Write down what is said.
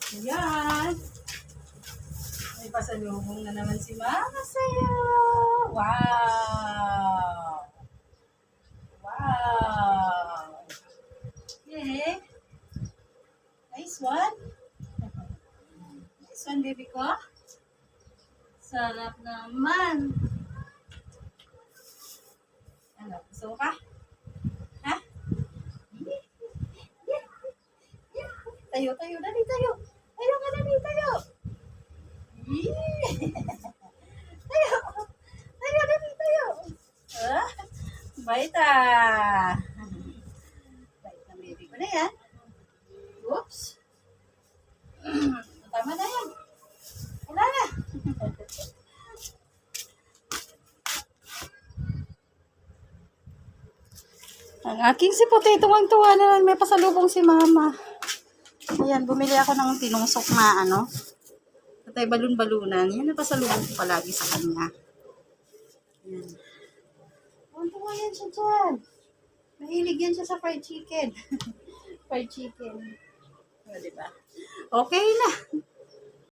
Ayan. May pasalubong na naman si Mama sa'yo. Wow! Wow! Okay. Nice one. Nice one, baby ko. Sarap naman. Ano, gusto mo pa? Ha? Tayo, tayo, dali, tayo. Tayo ka, dali, tayo. Tayo. Tayo, dali, tayo. Ah, bait ah. Bait na baby ko na yan. Oops. Tama na yan. Wala na. Ang aking si Potato ang tuwa na lang, may pasalubong si Mama. Ayan, bumili ako ng tinusok na ano. Patay balon-balunan. Yan ang pasalubong ko palagi sa kanya. Ayan. Ang tuwa yan siya dyan. Mahilig yan siya sa fried chicken. Fried chicken. O, diba? Okay na.